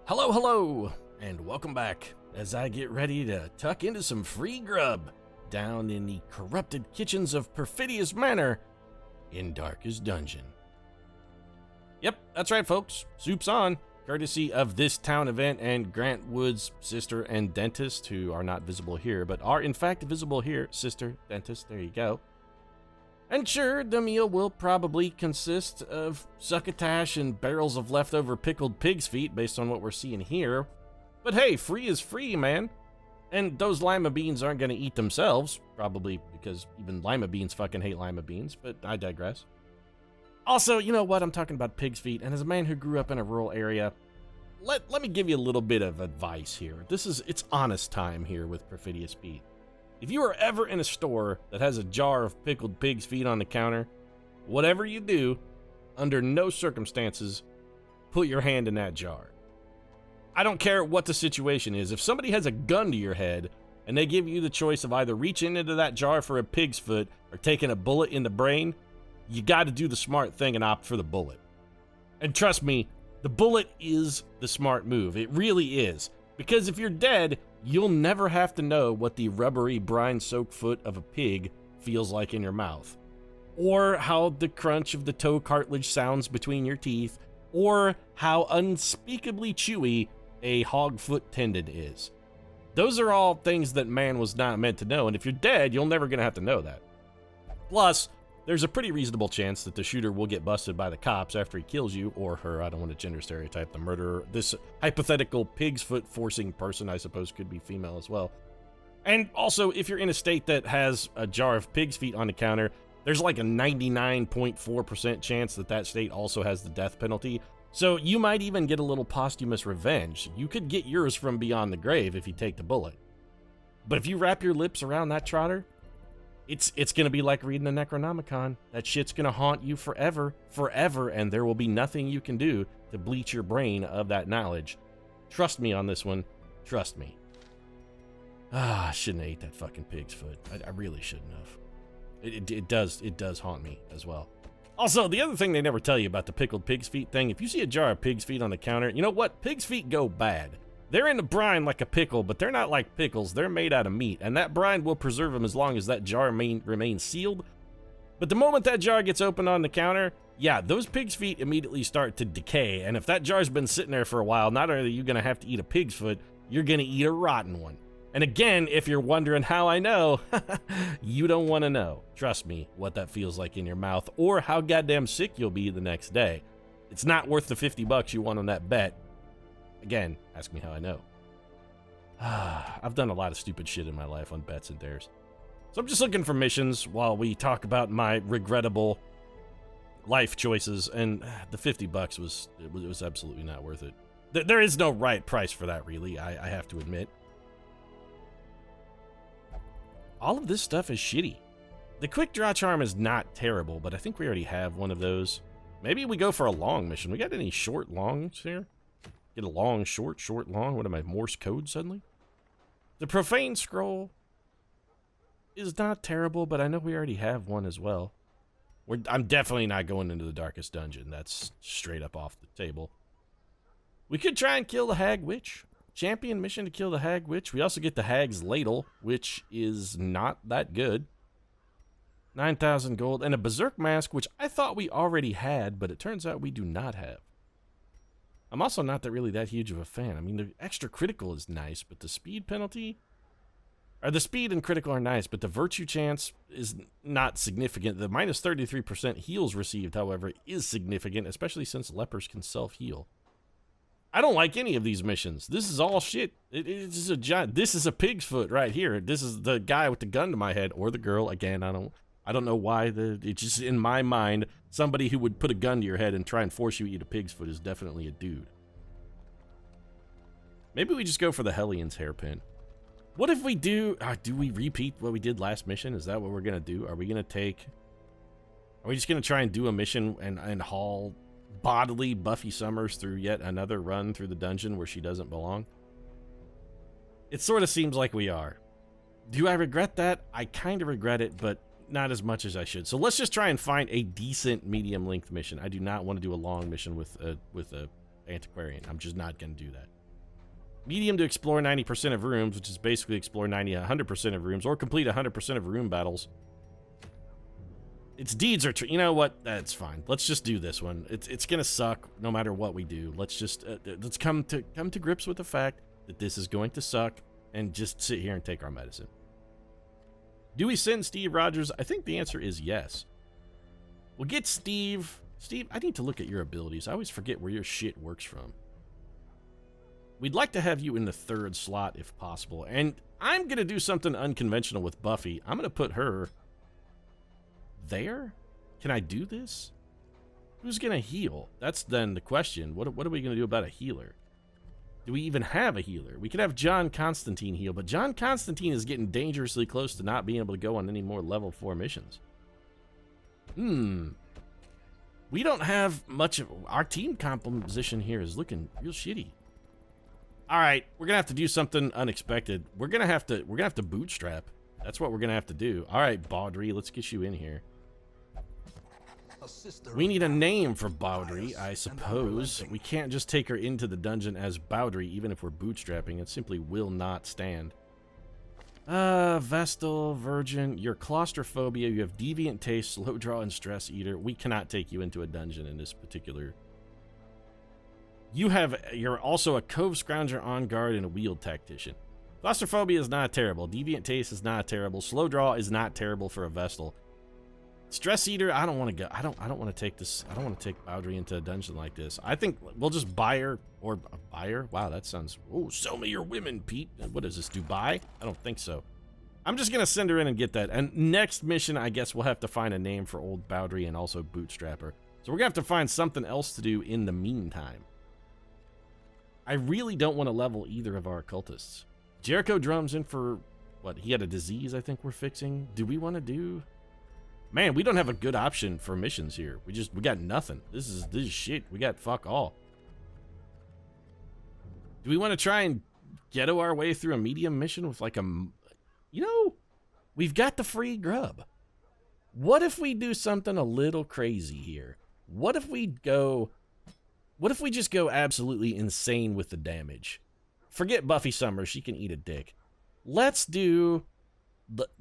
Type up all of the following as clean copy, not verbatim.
Hello, hello, and welcome back as I get ready to tuck into some free grub down in the corrupted kitchens of Perfidious Manor in Darkest Dungeon. Yep, that's right, folks. Soup's on, courtesy of this town event and Grant Wood's sister and dentist, who are not visible here, but are in fact visible here. Sister, dentist, there you go. And sure, the meal will probably consist of succotash and barrels of leftover pickled pig's feet based on what we're seeing here. But hey, free is free, man. And those lima beans aren't going to eat themselves, probably because even lima beans fucking hate lima beans, but I digress. Also, you know what? I'm talking about pig's feet, and as a man who grew up in a rural area, let me give you a little bit of advice here. It's honest time here with Perfidious Pete. If you are ever in a store that has a jar of pickled pig's feet on the counter, whatever you do, under no circumstances, put your hand in that jar. I don't care what the situation is. If somebody has a gun to your head and they give you the choice of either reaching into that jar for a pig's foot or taking a bullet in the brain, you got to do the smart thing and opt for the bullet. And trust me, the bullet is the smart move. It really is. Because if you're dead, you'll never have to know what the rubbery, brine-soaked foot of a pig feels like in your mouth, or how the crunch of the toe cartilage sounds between your teeth, or how unspeakably chewy a hog foot tendon is. Those are all things that man was not meant to know, and if you're dead, you're never going to have to know that. Plus, there's a pretty reasonable chance that the shooter will get busted by the cops after he kills you, or her. I don't want to gender stereotype the murderer. This hypothetical pig's foot forcing person, I suppose, could be female as well. And also, if you're in a state that has a jar of pig's feet on the counter, there's like a 99.4% chance that that state also has the death penalty. So you might even get a little posthumous revenge. You could get yours from beyond the grave if you take the bullet. But if you wrap your lips around that trotter, it's going to be like reading the Necronomicon. That shit's going to haunt you forever, and there will be nothing you can do to bleach your brain of that knowledge. Trust me on this one. Trust me. I shouldn't have ate that fucking pig's foot. I really shouldn't have. It does haunt me as well. Also, the other thing they never tell you about the pickled pig's feet thing, if you see a jar of pig's feet on the counter, you know what? Pig's feet go bad. They're in the brine like a pickle, but they're not like pickles. They're made out of meat, and that brine will preserve them as long as that jar remains sealed. But the moment that jar gets opened on the counter, yeah, those pig's feet immediately start to decay, and if that jar's been sitting there for a while, not only are you going to have to eat a pig's foot, you're going to eat a rotten one. And again, if you're wondering how I know, you don't want to know. Trust me, what that feels like in your mouth, or how goddamn sick you'll be the next day. It's not worth the $50 you won on that bet. Again, ask me how I know. I've done a lot of stupid shit in my life on bets and dares. So I'm just looking for missions while we talk about my regrettable life choices, and the $50 was absolutely not worth it. There is no right price for that, really, I have to admit. All of this stuff is shitty. The quick draw charm is not terrible, but I think we already have one of those. Maybe we go for a long mission. We got any short longs here? Get a long, short, short, long. What am I, Morse code suddenly? The profane scroll is not terrible, but I know we already have one as well. I'm definitely not going into the darkest dungeon. That's straight up off the table. We could try and kill the hag witch. Champion mission to kill the hag witch. We also get the hag's ladle, which is not that good. 9,000 gold and a berserk mask, which I thought we already had, but it turns out we do not have. I'm also not really that huge of a fan. I mean, the extra critical is nice, but the speed penalty... Or the speed and critical are nice, but the virtue chance is not significant. The minus 33% heals received, however, is significant, especially since lepers can self-heal. I don't like any of these missions. This is all shit. This is a pig's foot right here. This is the guy with the gun to my head, or the girl. Again, I don't know why. It's just in my mind, somebody who would put a gun to your head and try and force you to eat a pig's foot is definitely a dude. Maybe we just go for the Hellion's hairpin. What if we do we repeat what we did last mission? Is that what we're going to do? Are we just going to try and do a mission and haul bodily Buffy Summers through yet another run through the dungeon where she doesn't belong? It sort of seems like we are. Do I regret that? I kind of regret it, but not as much as I should. So let's just try and find a decent medium length mission. I do not want to do a long mission with a antiquarian. I'm just not going to do that. Medium to explore 90% of rooms, which is basically explore 100% of rooms, or complete 100% of room battles. Its deeds are, you know what? That's fine. Let's just do this one. It's gonna suck no matter what we do. Let's just let's come to grips with the fact that this is going to suck, and just sit here and take our medicine. Do we send Steve Rogers? I think the answer is yes. We'll get Steve. Steve, I need to look at your abilities. I always forget where your shit works from. We'd like to have you in the 3rd slot if possible. And I'm going to do something unconventional with Buffy. I'm going to put her there. Can I do this? Who's going to heal? That's then the question. What are we going to do about a healer? Do we even have a healer? We could have John Constantine heal, but John Constantine is getting dangerously close to not being able to go on any more level 4 missions. We don't have much of... Our team composition here is looking real shitty. All right, we're gonna have to do something unexpected. We're gonna have to bootstrap. That's what we're gonna have to do. All right, Baudry, let's get you in here. We need a name for Baudry, I suppose. We can't just take her into the dungeon as Baudry, even if we're bootstrapping. It simply will not stand. Vestal, Virgin, your claustrophobia, you have deviant taste, slow draw, and stress eater. We cannot take you into a dungeon in this particular... You're also a cove scrounger on guard and a wheeled tactician. Claustrophobia is not terrible. Deviant taste is not terrible. Slow draw is not terrible for a Vestal. Stress eater, I don't want to go. I don't want to take this. I don't want to take Baudry into a dungeon like this. I think we'll just buy her, or buy her. Wow, that sounds. Oh, sell me your women, Pete. What does this, Dubai? I don't think so. I'm just gonna send her in and get that. And next mission, I guess we'll have to find a name for old Baudry and also bootstrap her. So we're gonna have to find something else to do in the meantime. I really don't want to level either of our occultists. Jericho drums in for what? He had a disease. I think we're fixing. Do we want to do? Man, we don't have a good option for missions here. We got nothing. This is shit. We got fuck all. Do we want to try and ghetto our way through a medium mission with like a, you know, we've got the free grub. What if we do something a little crazy here? What if we just go absolutely insane with the damage? Forget Buffy Summers. She can eat a dick. Let's do...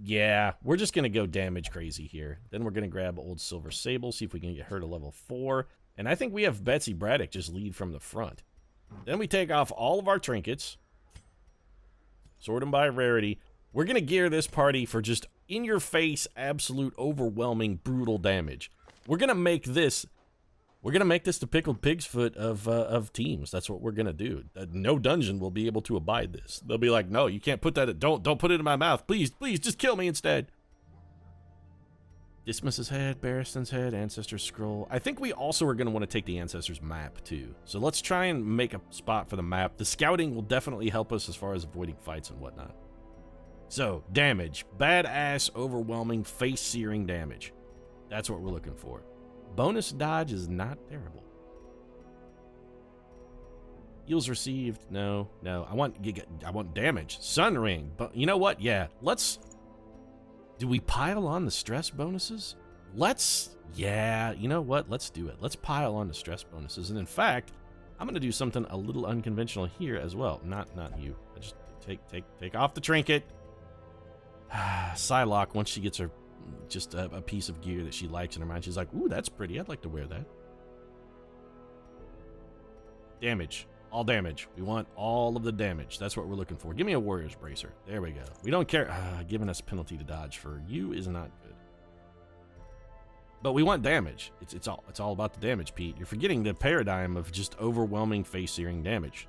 Yeah, we're just going to go damage crazy here. Then we're going to grab old Silver Sable, see if we can get her to level 4. And I think we have Betsy Braddock just lead from the front. Then we take off all of our trinkets. Sort them by rarity. We're going to gear this party for just in-your-face, absolute, overwhelming, brutal damage. We're going to make this... We're going to make this the pickled pig's foot of teams. That's what we're going to do. No dungeon will be able to abide this. They'll be like, no, you can't put that... Don't put it in my mouth. Please, just kill me instead. Dismas's head, Barristan's head, Ancestor's scroll. I think we also are going to want to take the Ancestor's map, too. So let's try and make a spot for the map. The scouting will definitely help us as far as avoiding fights and whatnot. So, damage. Badass, overwhelming, face-searing damage. That's what we're looking for. Bonus dodge is not terrible. Heals received. No. I want damage. Sun ring. But you know what? Yeah. Do we pile on the stress bonuses? Yeah. You know what? Let's do it. Let's pile on the stress bonuses. And in fact, I'm gonna do something a little unconventional here as well. Not you. I just take off the trinket. Psylocke, once she gets her just a piece of gear that she likes in her mind, she's like, ooh, that's pretty. I'd like to wear that. Damage. All damage. We want all of the damage. That's what we're looking for. Give me a warrior's bracer. There we go. We don't care. Giving us penalty to dodge for you is not good. But we want damage. It's all about the damage, Pete. You're forgetting the paradigm of just overwhelming face-searing damage.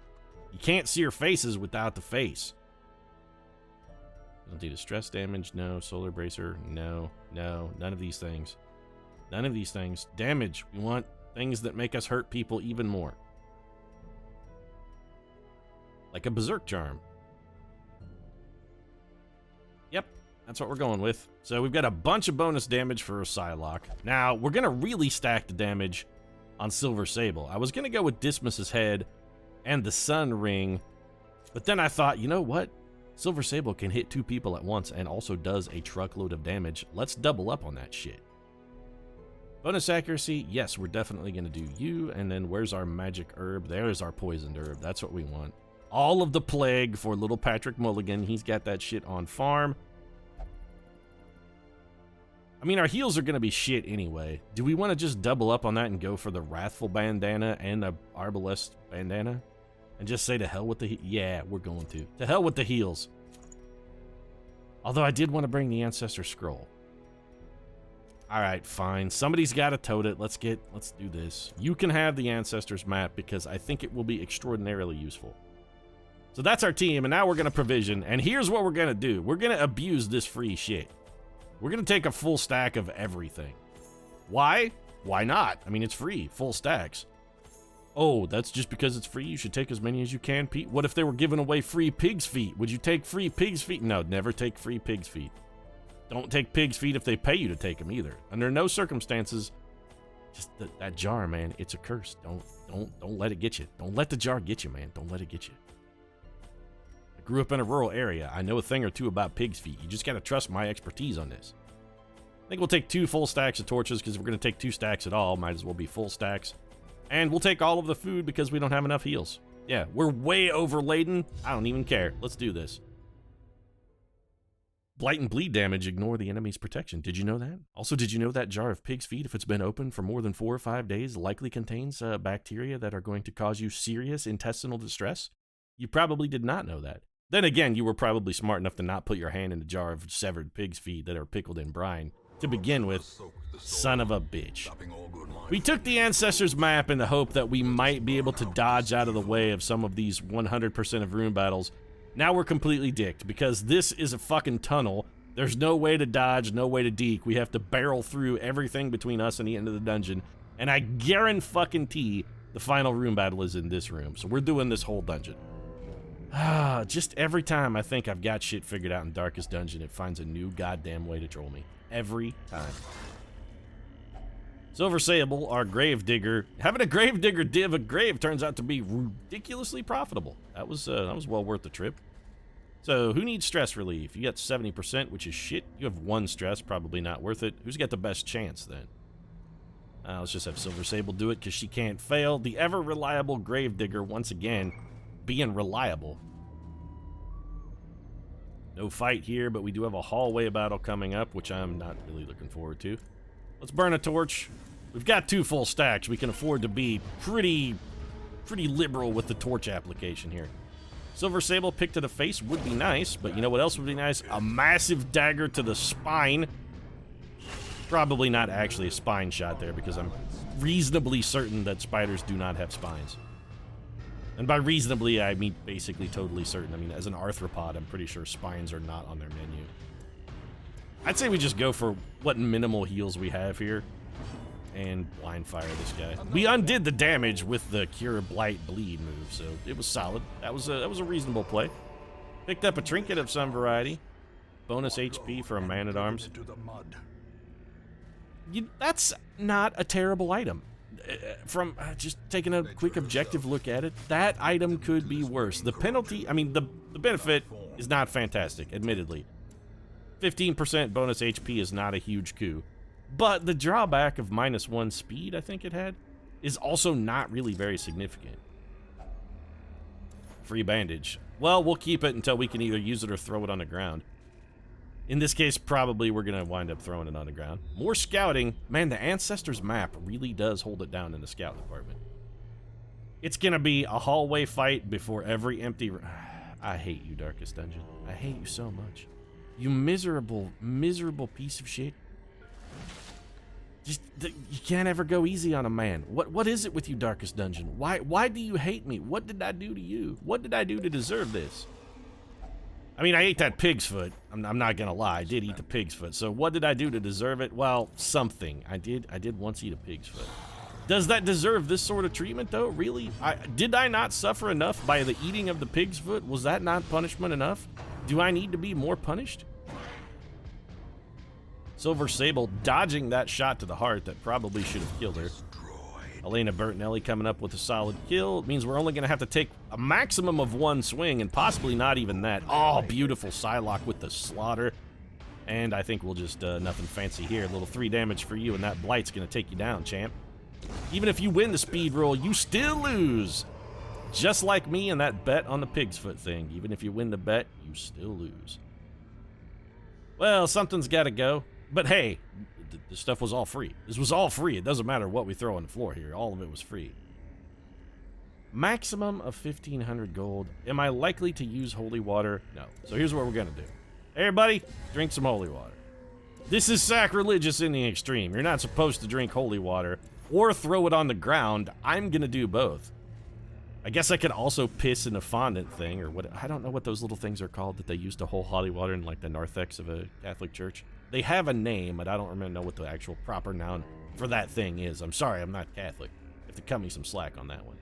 You can't sear faces without the face. Penalty to stress damage, no. Solar bracer, no. None of these things. None of these things. Damage. We want things that make us hurt people even more. Like a berserk charm. Yep, that's what we're going with. So we've got a bunch of bonus damage for Psylocke. Now, we're going to really stack the damage on Silver Sable. I was going to go with Dismas's head and the Sun Ring, but then I thought, you know what? Silver Sable can hit 2 people at once and also does a truckload of damage. Let's double up on that shit. Bonus accuracy, yes, we're definitely going to do you. And then where's our magic herb? There's our poisoned herb. That's what we want. All of the plague for little Patrick Mulligan. He's got that shit on farm. I mean, our heals are going to be shit anyway. Do we want to just double up on that and go for the Wrathful bandana and a Arbalest bandana? And just say to hell with the yeah, we're going to. To hell with the heals. Although I did want to bring the Ancestor Scroll. Alright, fine. Somebody's got to tote it. Let's do this. You can have the Ancestors map because I think it will be extraordinarily useful. So that's our team, and now we're going to provision. And here's what we're going to do. We're going to abuse this free shit. We're going to take a full stack of everything. Why? Why not? I mean, it's free. Full stacks. Oh, that's just because it's free? You should take as many as you can, Pete? What if they were giving away free pig's feet? Would you take free pig's feet? No, never take free pig's feet. Don't take pig's feet if they pay you to take them either. Under no circumstances. Just that jar, man. It's a curse. Don't let it get you. Don't let the jar get you, man. Don't let it get you. Grew up in a rural area. I know a thing or two about pig's feet. You just gotta trust my expertise on this. I think we'll take 2 full stacks of torches because if we're gonna take 2 stacks at all, might as well be full stacks. And we'll take all of the food because we don't have enough heals. Yeah, we're way overladen. I don't even care. Let's do this. Blight and bleed damage ignore the enemy's protection. Did you know that? Also, did you know that jar of pig's feet, if it's been open for more than 4 or 5 days, likely contains bacteria that are going to cause you serious intestinal distress? You probably did not know that. Then again, you were probably smart enough to not put your hand in a jar of severed pig's feet that are pickled in brine. To begin with, son of a bitch. We took the Ancestors map in the hope that we might be able to dodge out of the way of some of these 100% of rune battles. Now we're completely dicked because this is a fucking tunnel. There's no way to dodge, no way to deke. We have to barrel through everything between us and the end of the dungeon. And I guarantee the final rune battle is in this room. So we're doing this whole dungeon. Just every time I think I've got shit figured out in Darkest Dungeon, it finds a new goddamn way to troll me. Every time. Silver Sable, our Gravedigger. Having a Gravedigger div a grave turns out to be ridiculously profitable. That was well worth the trip. So, who needs stress relief? You got 70%, which is shit. You have 1 stress, probably not worth it. Who's got the best chance, then? Let's just have Silver Sable do it, because she can't fail. The ever-reliable Gravedigger, once again, being reliable. No fight here, but we do have a hallway battle coming up, which I'm not really looking forward to. Let's burn a torch. We've got 2 full stacks. We can afford to be pretty liberal with the torch application here. Silver Sable pick to the face would be nice, but you know what else would be nice? A massive dagger to the spine. Probably not actually a spine shot there, because I'm reasonably certain that spiders do not have spines. And by reasonably, I mean basically totally certain. I mean, as an arthropod, I'm pretty sure spines are not on their menu. I'd say we just go for what minimal heals we have here and blind fire this guy. We undid the damage with the Cure Blight Bleed move, so it was solid. That was a reasonable play. Picked up a trinket of some variety. Bonus HP for a man-at-arms. That's not a terrible item. From just taking a quick objective look at it, that item could be worse. The penalty, I mean, the benefit is not fantastic, admittedly. 15% bonus HP is not a huge coup. But the drawback of -1 speed, I think it had, is also not really very significant. Free bandage. Well, we'll keep it until we can either use it or throw it on the ground. In this case, probably we're going to wind up throwing it on the ground. More scouting. Man, the Ancestors map really does hold it down in the scout department. It's going to be a hallway fight before every empty... I hate you, Darkest Dungeon. I hate you so much. You miserable, miserable piece of shit. Just, you can't ever go easy on a man. What is it with you, Darkest Dungeon? Why do you hate me? What did I do to you? What did I do to deserve this? I mean, I ate that pig's foot. I'm not gonna lie. I did eat the pig's foot. So what did I do to deserve it? Well, something. I did once eat a pig's foot. Does that deserve this sort of treatment, though? Really? Did I not suffer enough by the eating of the pig's foot? Was that not punishment enough? Do I need to be more punished? Silver Sable dodging that shot to the heart that probably should have killed her. Elena Bertinelli coming up with a solid kill. It means we're only going to have to take a maximum of 1 swing, and possibly not even that. Oh, beautiful Psylocke with the slaughter. And I think we'll just, nothing fancy here. A little 3 damage for you, and that Blight's going to take you down, champ. Even if you win the speed roll, you still lose. just like me and that bet on the pig's foot thing. Even if you win the bet, you still lose. Well, something's got to go. But hey, this stuff was all free. This was all free. It doesn't matter what we throw on the floor here. All of it was free. Maximum of 1,500 gold. Am I likely to use holy water? No. So here's what we're going to do. Everybody, drink some holy water. This is sacrilegious in the extreme. You're not supposed to drink holy water or throw it on the ground. I'm going to do both. I guess I could also piss in a fondant thing or what. I don't know what those little things are called that they use to hold holy water in like the narthex of a Catholic church. They have a name, but I don't remember what the actual proper noun for that thing is. I'm sorry, I'm not Catholic. You have to cut me some slack on that one.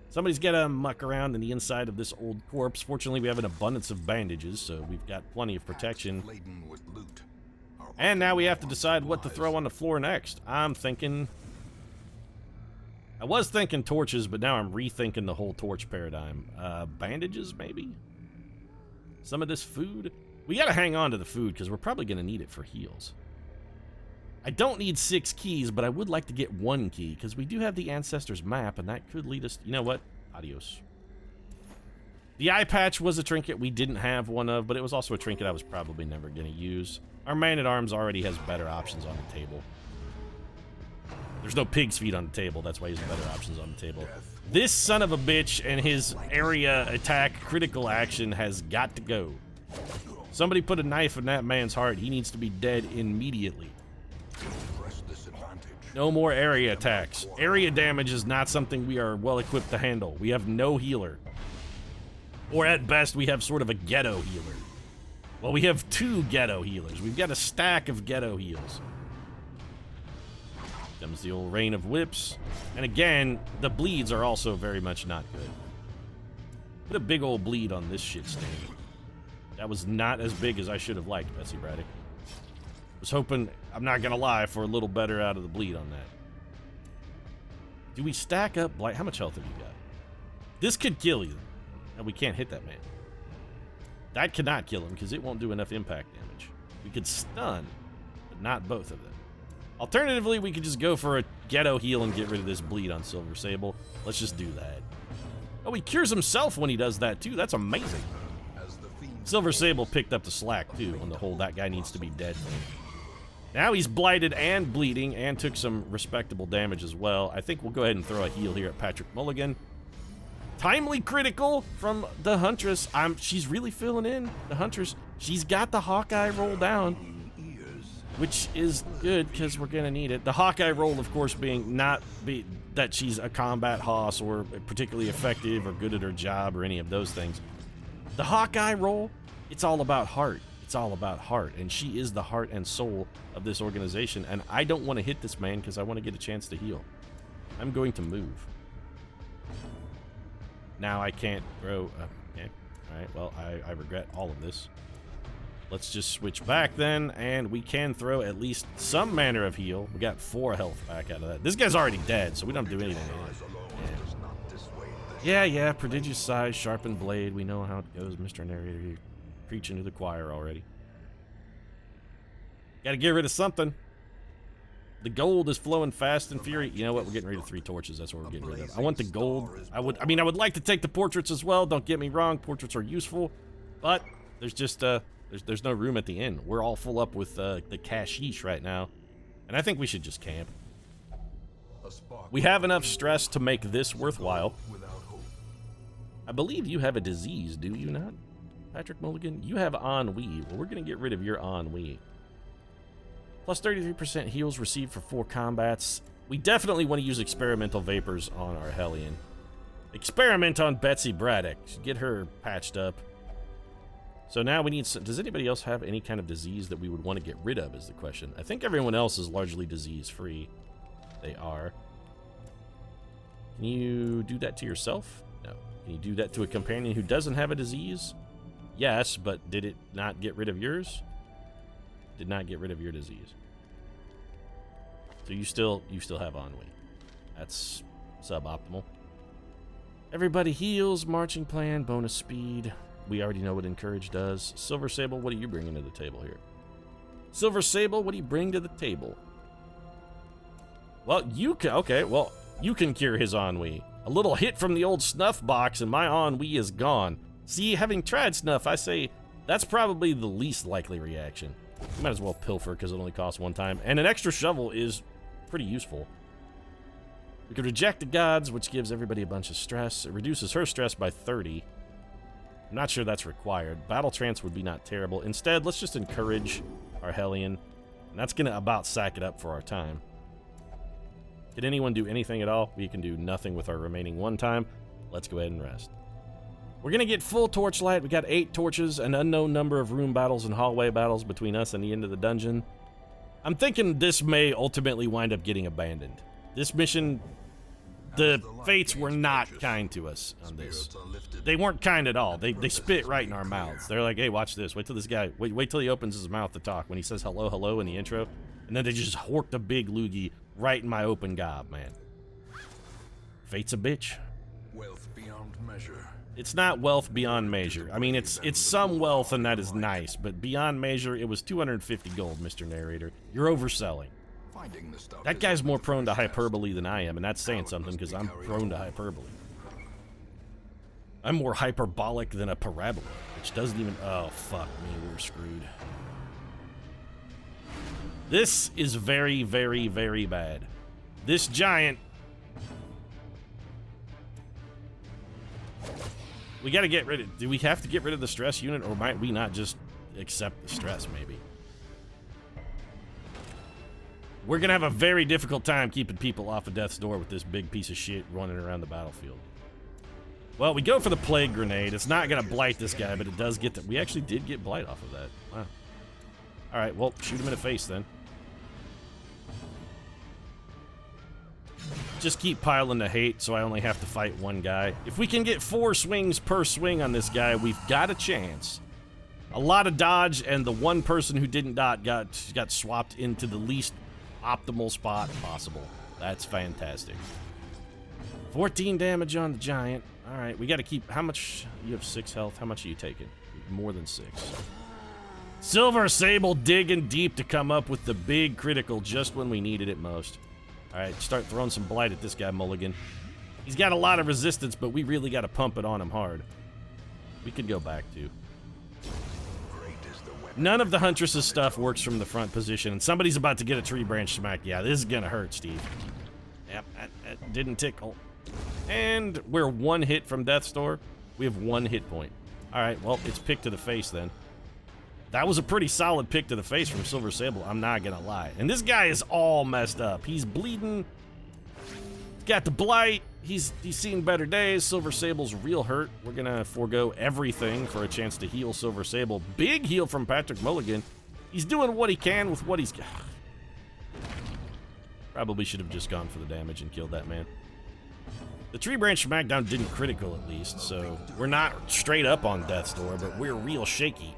Somebody's got to muck around in the inside of this old corpse. Fortunately, we have an abundance of bandages, so we've got plenty of protection. And now we have to decide what to throw on the floor next. I'm thinking... I was thinking torches, but now I'm rethinking the whole torch paradigm. Bandages, maybe? Some of this food? We gotta hang on to the food, because we're probably gonna need it for heals. I don't need 6 keys, but I would like to get 1 key, because we do have the Ancestors map, and that could lead us... You know what? Adios. The eye patch was a trinket we didn't have one of, but it was also a trinket I was probably never gonna use. Our man-at-arms already has better options on the table. There's no pig's feet on the table, that's why he has better options on the table. This son of a bitch and his area attack critical action has got to go. Somebody put a knife in that man's heart. He needs to be dead immediately. No more area attacks. Area damage is not something we are well equipped to handle. We have no healer. Or at best, we have sort of a ghetto healer. Well, we have 2 ghetto healers. We've got a stack of ghetto heals. Comes the old rain of whips. And again, the bleeds are also very much not good. Put a big old bleed on this shit stain. That was not as big as I should have liked, Bessie Braddock. Was hoping, I'm not gonna lie, for a little better out of the bleed on that. Do we stack up blight? How much health have you got? This could kill you. And we can't hit that man. That cannot kill him because it won't do enough impact damage. We could stun, but not both of them. Alternatively, we could just go for a ghetto heal and get rid of this bleed on Silver Sable. Let's just do that. Oh, he cures himself when he does that too. That's amazing. Silver Sable picked up the slack too on the whole that guy needs to be dead thing. Now he's blighted and bleeding and took some respectable damage as well. I think we'll go ahead and throw a heal here at Patrick Mulligan. Timely critical from the Huntress. She's really filling in, the Huntress. She's got the Hawkeye roll down, which is good because we're going to need it. The Hawkeye roll, of course, being not that she's a combat hoss or particularly effective or good at her job or any of those things. The Hawkeye roll, it's all about heart. It's all about heart, and she is the heart and soul of this organization, and I don't want to hit this man because I want to get a chance to heal. I'm going to move. Now I can't throw... okay. Alright, well, I regret all of this. Let's just switch back then, and we can throw at least some manner of heal. We got 4 health back out of that. This guy's already dead, so we don't do anything. Yeah, prodigious size, sharpened blade. We know how it goes, Mr. Narrator. You're preaching to the choir already. Gotta get rid of something. The gold is flowing fast and fury. You know what? We're getting rid of 3 torches. That's what we're getting rid of. I want the gold. I would like to take the portraits as well. Don't get me wrong. Portraits are useful, but there's just there's no room at the inn. We're all full up with the cashish right now, and I think we should just camp. We have enough stress to make this worthwhile. I believe you have a disease, do you not, Patrick Mulligan? You have ennui. Well, we're going to get rid of your ennui. Plus 33% heals received for 4 combats. We definitely want to use experimental vapors on our Hellion. Experiment on Betsy Braddock. Get her patched up. So now we need some... Does anybody else have any kind of disease that we would want to get rid of is the question. I think everyone else is largely disease-free. They are. Can you do that to yourself? No. Can you do that to a companion who doesn't have a disease? Yes, but did it not get rid of yours? Did not get rid of your disease. So you still have ennui. That's suboptimal. Everybody heals, marching plan, bonus speed. We already know what Encourage does. Silver Sable, what are you bringing to the table here? Silver Sable, what do you bring to the table? Well, you can... Okay, well, you can cure his ennui. A little hit from the old snuff box and my ennui is gone. See, having tried snuff, I say that's probably the least likely reaction. You might as well pilfer because it only costs one time. And an extra shovel is pretty useful. We could reject the gods, which gives everybody a bunch of stress. It reduces her stress by 30. I'm not sure that's required. Battle trance would be not terrible. Instead, let's just encourage our Hellion. And that's going to about sack it up for our time. Can anyone do anything at all? We can do nothing with our remaining one time. Let's go ahead and rest. We're going to get full torchlight. We got 8 torches, an unknown number of room battles and hallway battles between us and the end of the dungeon. I'm thinking this may ultimately wind up getting abandoned. This mission, the fates were not kind to us on this. They weren't kind at all. They spit right in our mouths. They're like, hey, watch this. Wait till this guy, wait till he opens his mouth to talk when he says hello, hello in the intro. And then they just horked a big loogie right in my open gob, man. Fate's a bitch. Wealth beyond measure. It's not wealth beyond measure. I mean, it's some wealth and that is nice, but beyond measure, it was 250 gold, Mr. Narrator. You're overselling. That guy's more prone to hyperbole than I am, and that's saying something because I'm prone to hyperbole. I'm more hyperbolic than a parabola, which doesn't even... Oh, fuck me, we're screwed. This is very, very, very bad. This giant... We gotta get rid of... Do we have to get rid of the stress unit, or might we not just accept the stress, maybe? We're gonna have a very difficult time keeping people off of death's door with this big piece of shit running around the battlefield. Well, we go for the plague grenade. It's not gonna blight this guy, but it does get... We actually did get blight off of that. Wow. Alright, well, shoot him in the face, then. Just keep piling the hate so I only have to fight one guy. If we can get 4 swings per swing on this guy, we've got a chance. A lot of dodge, and the one person who didn't dodge got swapped into the least optimal spot possible. That's fantastic. 14 damage on the giant. Alright, we gotta keep... How much... You have 6 health. How much are you taking? More than 6. Silver Sable digging deep to come up with the big critical just when we needed it most. Alright, start throwing some blight at this guy, Mulligan. He's got a lot of resistance, but we really got to pump it on him hard. We could go back, too. None of the Huntress's stuff works from the front position, and somebody's about to get a tree branch smack. Yeah, this is gonna hurt, Steve. Yep, that didn't tickle. And we're 1 hit from Death's Door. We have 1 hit point. Alright, well, it's pick to the face, then. That was a pretty solid pick to the face from Silver Sable, I'm not gonna lie. And this guy is all messed up. He's bleeding. Got the blight. He's seen better days. Silver Sable's real hurt. We're gonna forego everything for a chance to heal Silver Sable. Big heal from Patrick Mulligan. He's doing what he can with what he's got. Probably should have just gone for the damage and killed that man. The Tree Branch Smackdown didn't critical at least, so we're not straight up on Death's Door, but we're real shaky.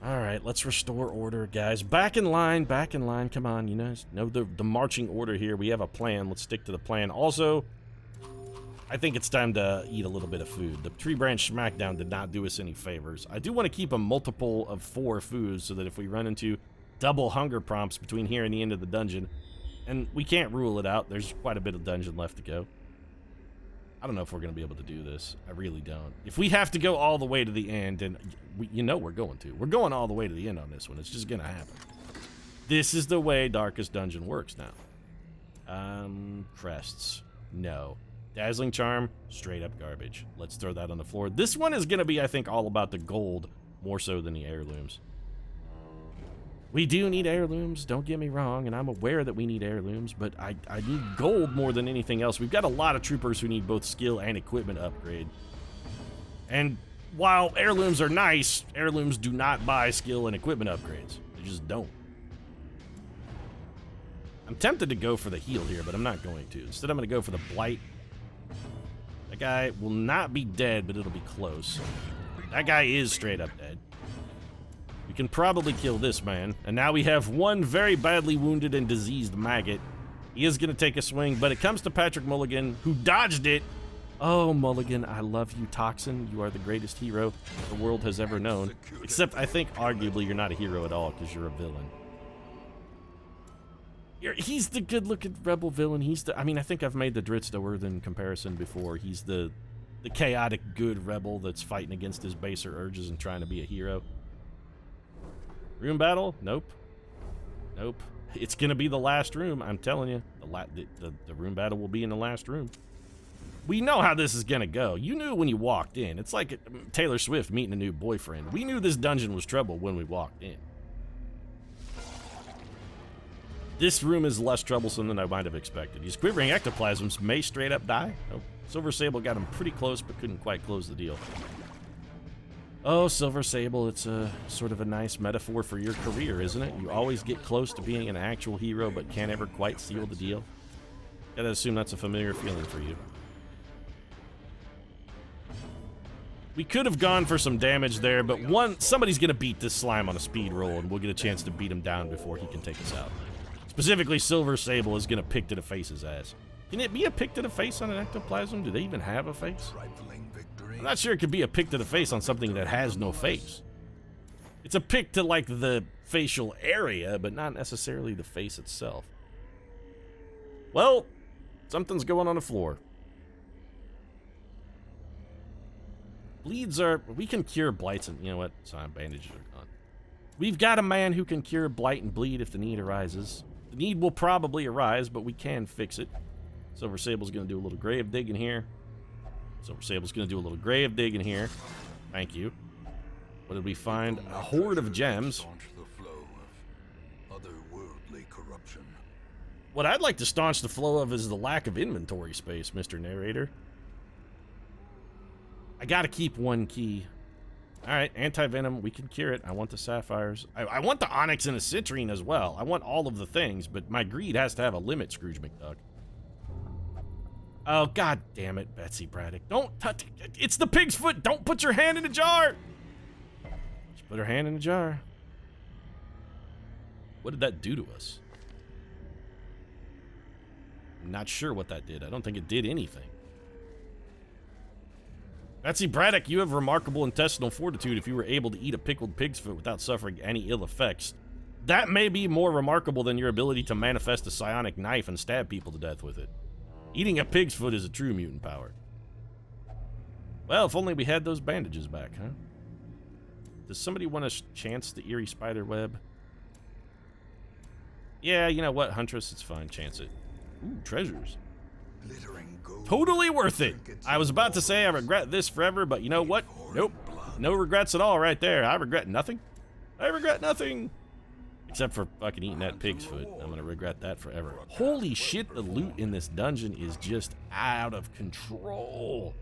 Alright, let's restore order, guys. Back in line, come on, you know the marching order here. We have a plan, let's stick to the plan. Also, I think it's time to eat a little bit of food. The Tree Branch Smackdown did not do us any favors. I do want to keep a multiple of 4 foods so that if we run into double hunger prompts between here and the end of the dungeon, and we can't rule it out, there's quite a bit of dungeon left to go. I don't know if we're going to be able to do this. I really don't. If we have to go all the way to the end, and you know we're going to. We're going all the way to the end on this one. It's just going to happen. This is the way Darkest Dungeon works now. Crests. No. Dazzling Charm, straight up garbage. Let's throw that on the floor. This one is going to be, I think, all about the gold, more so than the heirlooms. We do need heirlooms, don't get me wrong, and I'm aware that we need heirlooms, but I need gold more than anything else. We've got a lot of troopers who need both skill and equipment upgrade. And while heirlooms are nice, heirlooms do not buy skill and equipment upgrades. They just don't. I'm tempted to go for the heal here, but I'm not going to. Instead, I'm going to go for the blight. That guy will not be dead, but it'll be close. That guy is straight up dead. We can probably kill this man. And now we have 1 very badly wounded and diseased maggot. He is going to take a swing, but it comes to Patrick Mulligan, who dodged it. Oh, Mulligan, I love you, Toxin. You are the greatest hero the world has ever known. Except I think, arguably, you're not a hero at all because you're a villain. He's the good-looking rebel villain. I mean, I think I've made the Dritz to Worthen comparison before. He's the chaotic good rebel that's fighting against his baser urges and trying to be a hero. Room battle? Nope. Nope. It's gonna be the last room, I'm telling you. The room battle will be in the last room. We know how this is gonna go. You knew when you walked in. It's like Taylor Swift meeting a new boyfriend. We knew this dungeon was trouble when we walked in. This room is less troublesome than I might have expected. These quivering ectoplasms may straight up die. Oh, Silver Sable got him pretty close, but couldn't quite close the deal. Oh, Silver Sable, it's a sort of a nice metaphor for your career, isn't it? You always get close to being an actual hero, but can't ever quite seal the deal. Gotta assume that's a familiar feeling for you. We could have gone for some damage there, but somebody's gonna beat this slime on a speed roll, and we'll get a chance to beat him down before he can take us out. Specifically, Silver Sable is gonna pick to the face's ass. Can it be a pick to the face on an ectoplasm? Do they even have a face? I'm not sure it could be a pick to the face on something that has no face. It's a pick to, like, the facial area, but not necessarily the face itself. Well, something's going on the floor. Bleeds are... We can cure blights and... You know what? Sorry, bandages are gone. We've got a man who can cure blight and bleed if the need arises. The need will probably arise, but we can fix it. Silver Sable's going to do a little grave digging here. Silver Sable's going to do a little grave digging here. Thank you. What did we find? A hoard of gems. Otherwordly corruption. What I'd like to staunch the flow of is the lack of inventory space, Mr. Narrator. I gotta keep one key. Alright, anti-venom, we can cure it. I want the sapphires. I want the onyx and the citrine as well. I want all of the things, but my greed has to have a limit, Scrooge McDuck. Oh, god damn it, Betsy Braddock. Don't touch it. It's the pig's foot. Don't put your hand in the jar. She put her hand in the jar. What did that do to us? I'm not sure what that did. I don't think it did anything. Betsy Braddock, you have remarkable intestinal fortitude if you were able to eat a pickled pig's foot without suffering any ill effects. That may be more remarkable than your ability to manifest a psionic knife and stab people to death with it. Eating a pig's foot is a true mutant power. Well, if only we had those bandages back, huh? Does somebody want to chance the eerie spider web? Yeah, you know what, Huntress? It's fine. Chance it. Ooh, treasures. Totally worth it. I was about to say I regret this forever, but you know what? Nope. No regrets at all right there. I regret nothing. I regret nothing. Except for fucking eating that pig's foot. I'm gonna regret that forever. Holy shit, the loot in this dungeon is just out of control.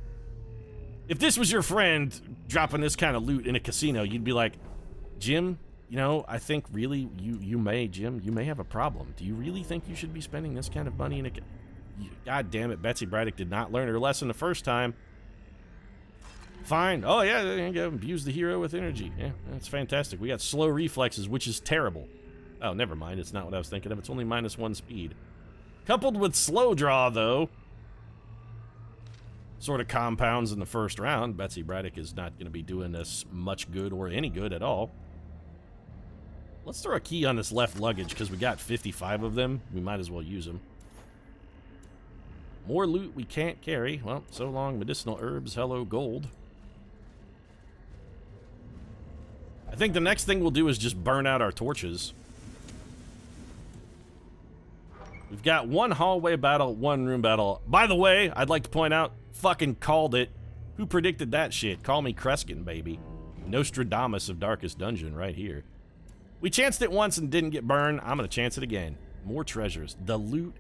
If this was your friend dropping this kind of loot in a casino, you'd be like, Jim, you know, I think really you may have a problem. Do you really think you should be spending this kind of money in a... God damn it, Betsy Braddock did not learn her lesson the first time. Fine. Oh, yeah, there you go. Abuse the hero with energy. Yeah, that's fantastic. We got slow reflexes, which is terrible. Oh, never mind. It's not what I was thinking of. It's only -1 speed. Coupled with slow draw, though, sort of compounds in the first round. Betsy Braddock is not going to be doing us much good or any good at all. Let's throw a key on this left luggage, because we got 55 of them. We might as well use them. More loot we can't carry. Well, so long, medicinal herbs, hello, gold. I think the next thing we'll do is just burn out our torches. We've got one hallway battle, one room battle. By the way, I'd like to point out, fucking called it. Who predicted that shit? Call me Kreskin, baby. Nostradamus of Darkest Dungeon right here. We chanced it once and didn't get burned. I'm gonna chance it again. More treasures. The loot.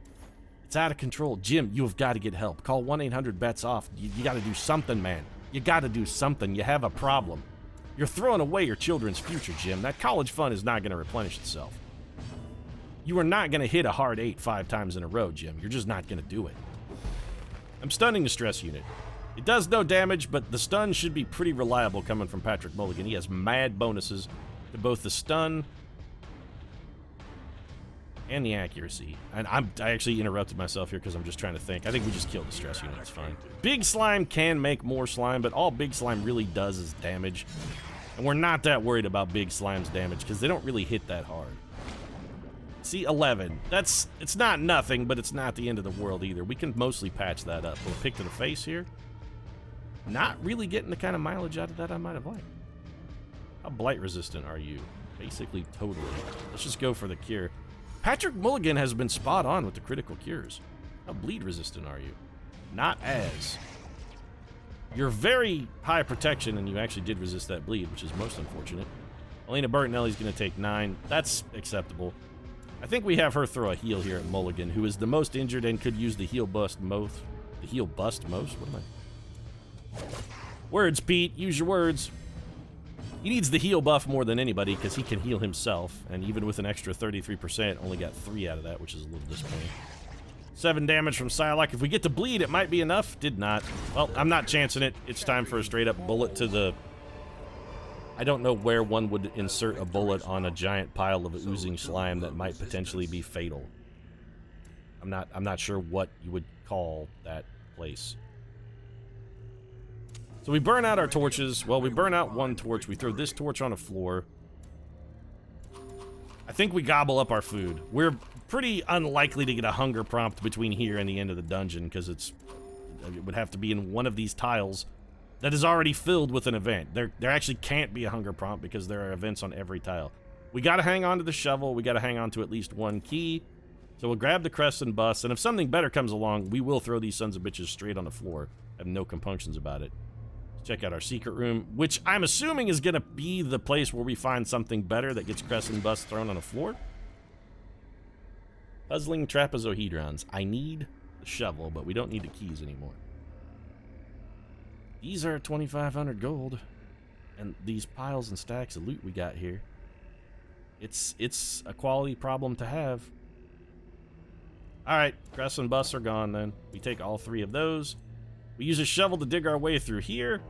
It's out of control. Jim, you have got to get help. Call 1-800-BETS-OFF. You got to do something, man. You got to do something. You have a problem. You're throwing away your children's future, Jim. That college fund is not going to replenish itself. You are not going to hit a hard 8 5 times in a row, Jim. You're just not going to do it. I'm stunning the stress unit. It does no damage, but the stun should be pretty reliable coming from Patrick Mulligan. He has mad bonuses to both the stun and the accuracy. And I actually interrupted myself here because I'm just trying to think. I think we just killed the stress unit. It's fine. Big slime can make more slime, but all big slime really does is damage. And we're not that worried about big slime's damage because they don't really hit that hard. See, 11. It's not nothing, but it's not the end of the world either. We can mostly patch that up. We'll pick to the face here. Not really getting the kind of mileage out of that I might have liked. How blight resistant are you? Basically, totally. Let's just go for the cure. Patrick Mulligan has been spot on with the critical cures. How bleed resistant are you? Not as. You're very high protection, and you actually did resist that bleed, which is most unfortunate. Elena Bertinelli's going to take 9. That's acceptable. I think we have her throw a heal here at Mulligan, who is the most injured and could use the heal bust most. The heal bust most? What am I? Words, Pete. Use your words. He needs the heal buff more than anybody because he can heal himself, and even with an extra 33%, only got 3 out of that, which is a little disappointing. 7 damage from Psylocke. If we get to bleed, it might be enough. Did not. Well, I'm not chancing it. It's time for a straight-up bullet to the... I don't know where one would insert a bullet on a giant pile of oozing slime that might potentially be fatal. I'm not sure what you would call that place. So we burn out our torches. Well, we burn out 1 torch. We throw this torch on a floor. I think we gobble up our food. We're pretty unlikely to get a hunger prompt between here and the end of the dungeon because it would have to be in one of these tiles that is already filled with an event. There actually can't be a hunger prompt because there are events on every tile. We gotta hang on to the shovel. We gotta hang on to at least 1 key. So we'll grab the crest and bust, and if something better comes along, we will throw these sons of bitches straight on the floor. I have no compunctions about it. Check out our secret room, which I'm assuming is gonna be the place where we find something better that gets crest and bust thrown on the floor. Puzzling trapezohedrons. I need the shovel, but we don't need the keys anymore. These are 2,500 gold, and these piles and stacks of loot we got here. It's a quality problem to have. All right, crest and busts are gone then. We take all 3 of those. We use a shovel to dig our way through here.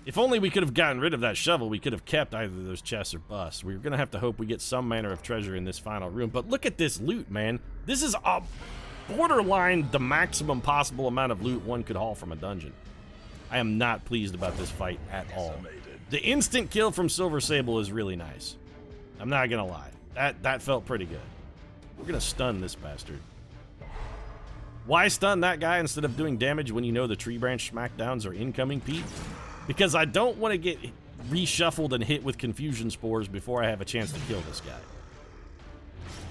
If only we could have gotten rid of that shovel, we could have kept either of those chests or busts. We're going to have to hope we get some manner of treasure in this final room. But look at this loot, man. This is a borderline the maximum possible amount of loot one could haul from a dungeon. I am not pleased about this fight at all. The instant kill from Silver Sable is really nice. I'm not going to lie. That felt pretty good. We're going to stun this bastard. Why stun that guy instead of doing damage when you know the tree branch smackdowns are incoming, Pete? Because I don't want to get reshuffled and hit with confusion spores before I have a chance to kill this guy.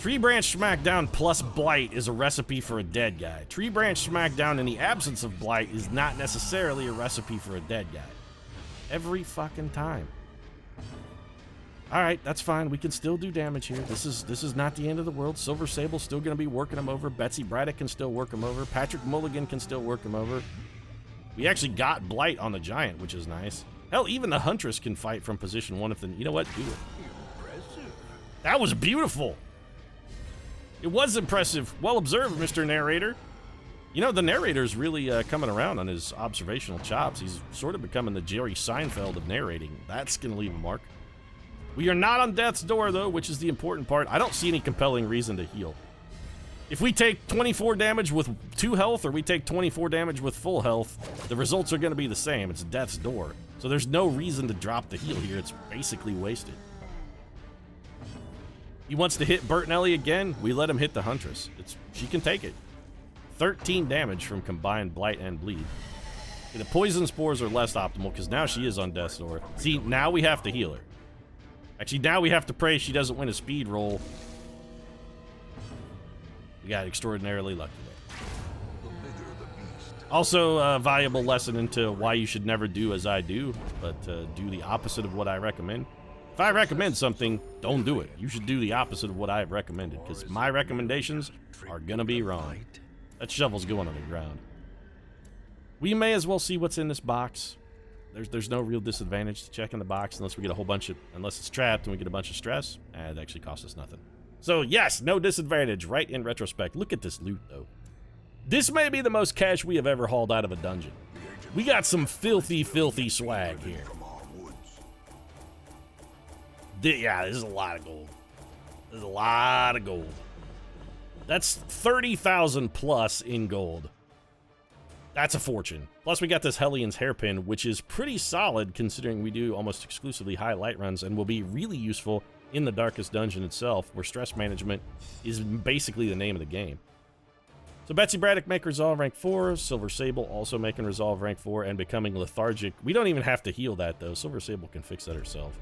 Tree branch smackdown plus blight is a recipe for a dead guy. Tree branch smackdown in the absence of blight is not necessarily a recipe for a dead guy. Every fucking time. Alright, that's fine. We can still do damage here. This is not the end of the world. Silver Sable's still going to be working him over. Betsy Braddock can still work him over. Patrick Mulligan can still work him over. We actually got blight on the giant, which is nice. Hell, even the Huntress can fight from position 1 if the... You know what? Do it. That was beautiful. It was impressive. Well observed, Mr. Narrator. You know, the narrator's really coming around on his observational chops. He's sort of becoming the Jerry Seinfeld of narrating. That's going to leave a mark. We are not on death's door, though, which is the important part. I don't see any compelling reason to heal. If we take 24 damage with 2 health or we take 24 damage with full health, the results are going to be the same. It's death's door. So there's no reason to drop the heal here. It's basically wasted. He wants to hit Bertinelli again. We let him hit the Huntress. She can take it. 13 damage from combined blight and bleed. Okay, the poison spores are less optimal because now she is on death's door. See, now we have to heal her. Actually, now we have to pray she doesn't win a speed roll. We got extraordinarily lucky though. Also, a valuable lesson into why you should never do as I do, but do the opposite of what I recommend. If I recommend something, don't do it. You should do the opposite of what I've recommended, because my recommendations are gonna be wrong. That shovel's going on the ground. We may as well see what's in this box. There's no real disadvantage to checking the box unless we get a whole bunch of... Unless it's trapped and we get a bunch of stress. It actually costs us nothing. So, yes, no disadvantage, right in retrospect. Look at this loot, though. This may be the most cash we have ever hauled out of a dungeon. We got some filthy, filthy swag here. Yeah, this is a lot of gold. There's a lot of gold. That's 30,000 plus in gold. That's a fortune. Plus, we got this Hellions hairpin, which is pretty solid considering we do almost exclusively high light runs and will be really useful in the Darkest Dungeon itself, where stress management is basically the name of the game. So Betsy Braddock make Resolve rank 4, Silver Sable also making Resolve rank 4 and becoming lethargic. We don't even have to heal that though, Silver Sable can fix that herself.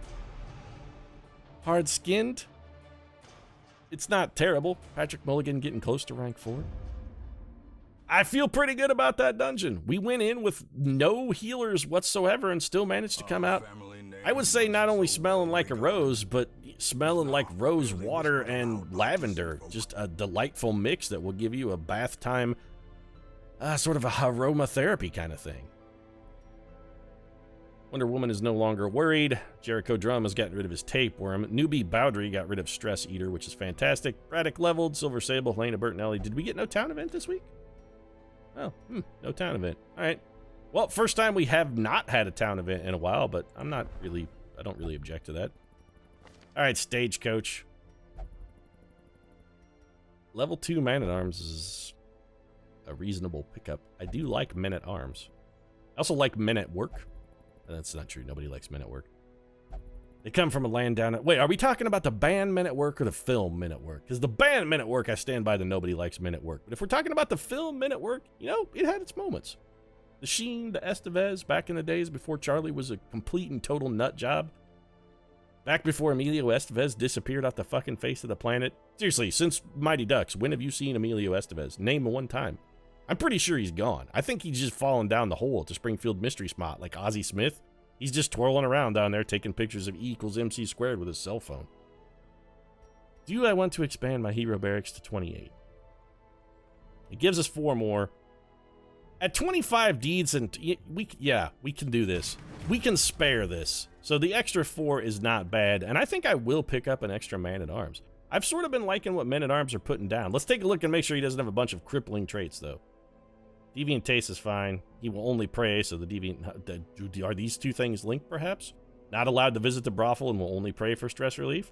Hard Skinned, it's not terrible. Patrick Mulligan getting close to rank 4. I feel pretty good about that dungeon. We went in with no healers whatsoever and still managed to come out, I would say, not only smelling like a rose, but smelling like rose water and lavender. Just a delightful mix that will give you a bath time, sort of a aromatherapy kind of thing. Wonder Woman is no longer worried. Jericho Drum has gotten rid of his tapeworm. Newbie Bowdry got rid of Stress Eater, which is fantastic. Braddock leveled. Silver Sable, Helena Bertinelli. Did we get no town event this week? Oh, no town event. All right. Well, first time we have not had a town event in a while, but I don't really object to that. All right, Stagecoach. Level 2 Man-at-Arms is a reasonable pickup. I do like Men-at-Arms. I also like Men-at-Work. That's not true. Nobody likes Men-at-Work. They come from a land down at... Wait, are we talking about the band Men-at-Work or the film Men-at-Work? Because the band Men-at-Work, I stand by the nobody likes Men-at-Work. But if we're talking about the film Men-at-Work, you know, it had its moments. The Sheen, the Estevez, back in the days before Charlie was a complete and total nut job. Back before Emilio Estevez disappeared off the fucking face of the planet. Seriously, since Mighty Ducks, when have you seen Emilio Estevez? Name one time. I'm pretty sure he's gone. I think he's just fallen down the hole at the Springfield Mystery Spot like Ozzie Smith. He's just twirling around down there taking pictures of E equals MC squared with his cell phone. Do I want to expand my hero barracks to 28? It gives us 4 more. At 25 deeds, and we can do this. We can spare this. So the extra 4 is not bad, and I think I will pick up an extra Man-at-Arms. I've sort of been liking what Men-at-Arms are putting down. Let's take a look and make sure he doesn't have a bunch of crippling traits, though. Deviant Taste is fine. He will only pray, so the Deviant... Are these two things linked, perhaps? Not allowed to visit the brothel and will only pray for stress relief?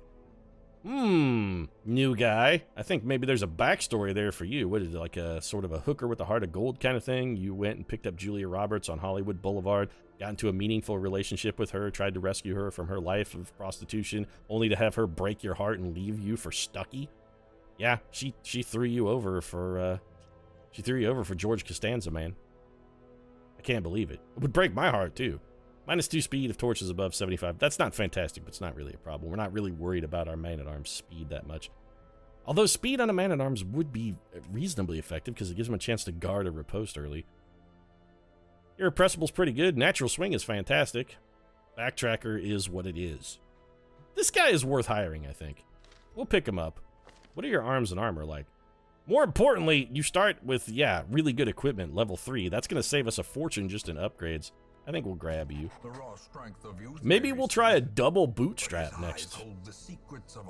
New guy. I think maybe there's a backstory there for you. What is it, like a sort of a hooker with a heart of gold kind of thing? You went and picked up Julia Roberts on Hollywood Boulevard, got into a meaningful relationship with her, tried to rescue her from her life of prostitution, only to have her break your heart and leave you for Stucky? Yeah, she threw you over for... She threw you over for George Costanza, man. I can't believe it. It would break my heart, too. -2 speed if torch is above 75. That's not fantastic, but it's not really a problem. We're not really worried about our Man-at-Arms speed that much. Although speed on a Man-at-Arms would be reasonably effective because it gives him a chance to guard or riposte early. Irrepressible's pretty good. Natural Swing is fantastic. Backtracker is what it is. This guy is worth hiring, I think. We'll pick him up. What are your arms and armor like? More importantly, you start with, really good equipment, level 3. That's going to save us a fortune just in upgrades. I think we'll grab you. Maybe we'll try a double bootstrap next.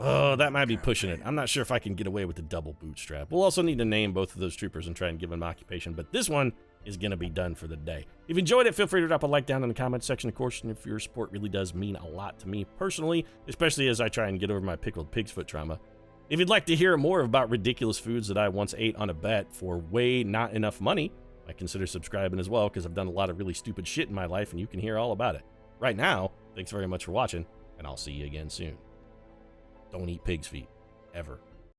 Oh, that might be pushing it. I'm not sure if I can get away with the double bootstrap. We'll also need to name both of those troopers and try and give them occupation, but this one is going to be done for the day. If you enjoyed it, feel free to drop a like down in the comments section, of course, and if your support really does mean a lot to me personally, especially as I try and get over my pickled pig's foot trauma. If you'd like to hear more about ridiculous foods that I once ate on a bet for way not enough money, I consider subscribing as well because I've done a lot of really stupid shit in my life and you can hear all about it. Right now, thanks very much for watching, and I'll see you again soon. Don't eat pig's feet. Ever.